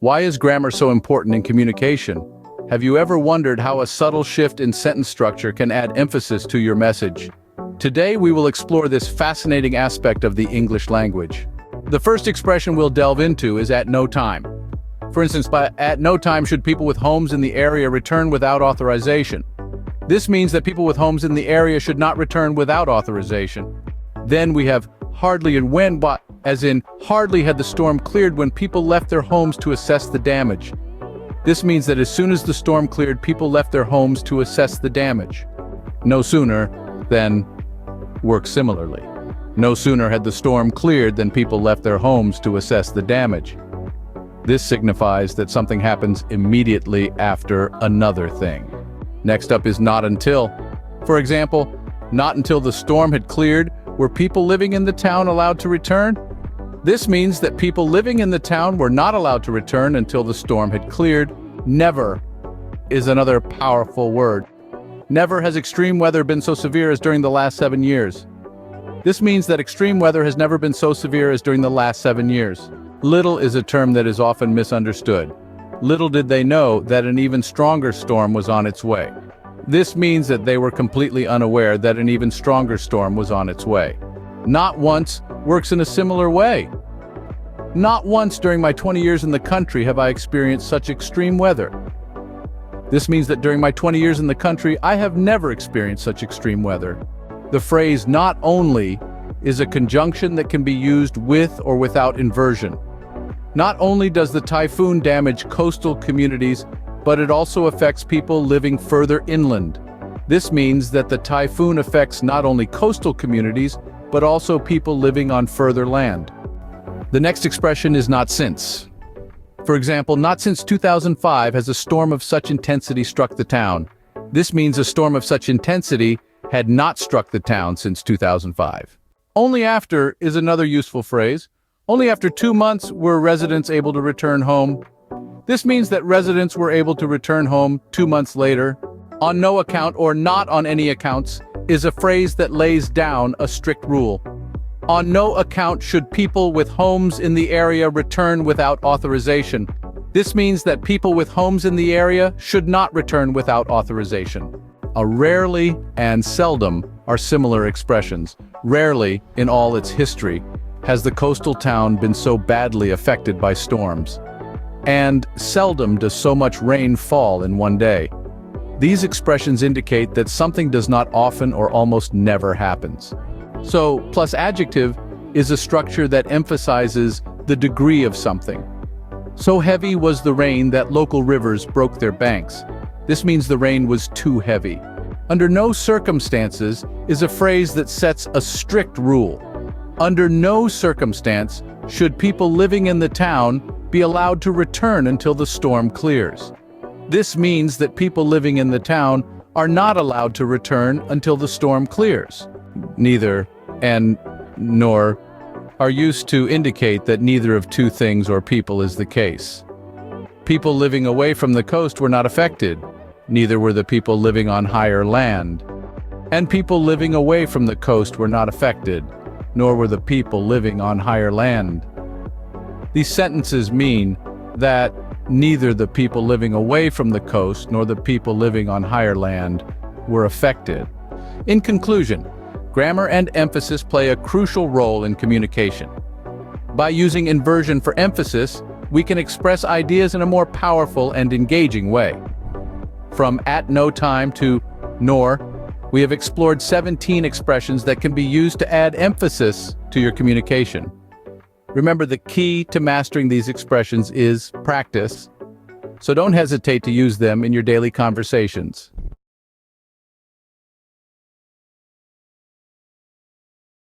Why is grammar so important in communication? Have you ever wondered how a subtle shift in sentence structure can add emphasis to your message? Today we will explore this fascinating aspect of the English language. The first expression we'll delve into is at no time. For instance, by at no time should people with homes in the area return without authorization. This means that people with homes in the area should not return without authorization. Then we have hardly and when, but as in hardly had the storm cleared when people left their homes to assess the damage. This means that as soon as the storm cleared, people left their homes to assess the damage. No sooner than works similarly. No sooner had the storm cleared than people left their homes to assess the damage. This signifies that something happens immediately after another thing. Next up is not until. For example, not until the storm had cleared were people living in the town allowed to return. This means that people living in the town were not allowed to return until the storm had cleared. Never is another powerful word. Never has extreme weather been so severe as during the last 7 years. This means that extreme weather has never been so severe as during the last 7 years. Little is a term that is often misunderstood. Little did they know that an even stronger storm was on its way. This means that they were completely unaware that an even stronger storm was on its way. Not once works in a similar way. Not once during my 20 years in the country have I experienced such extreme weather. This means that during my 20 years in the country, I have never experienced such extreme weather. The phrase not only is a conjunction that can be used with or without inversion. Not only does the typhoon damage coastal communities, but it also affects people living further inland. This means that the typhoon affects not only coastal communities, but also people living on further land. The next expression is not since. For example, not since 2005 has a storm of such intensity struck the town. This means a storm of such intensity had not struck the town since 2005. Only after is another useful phrase. Only after 2 months were residents able to return home. This means that residents were able to return home 2 months later. On no account or not on any accounts is a phrase that lays down a strict rule. On no account should people with homes in the area return without authorization. This means that people with homes in the area should not return without authorization. A rarely and seldom are similar expressions. Rarely, in all its history, has the coastal town been so badly affected by storms. And seldom does so much rain fall in one day. These expressions indicate that something does not often or almost never happens. So, plus adjective is a structure that emphasizes the degree of something. So heavy was the rain that local rivers broke their banks. This means the rain was too heavy. Under no circumstances is a phrase that sets a strict rule. Under no circumstance should people living in the town be allowed to return until the storm clears. This means that people living in the town are not allowed to return until the storm clears. Neither and nor are used to indicate that neither of two things or people is the case. People living away from the coast were not affected. Neither were the people living on higher land. And people living away from the coast were not affected, nor were the people living on higher land. These sentences mean that neither the people living away from the coast nor the people living on higher land were affected. In conclusion, grammar and emphasis play a crucial role in communication. By using inversion for emphasis, we can express ideas in a more powerful and engaging way. From at no time to nor, we have explored 17 expressions that can be used to add emphasis to your communication. Remember, the key to mastering these expressions is practice, so don't hesitate to use them in your daily conversations.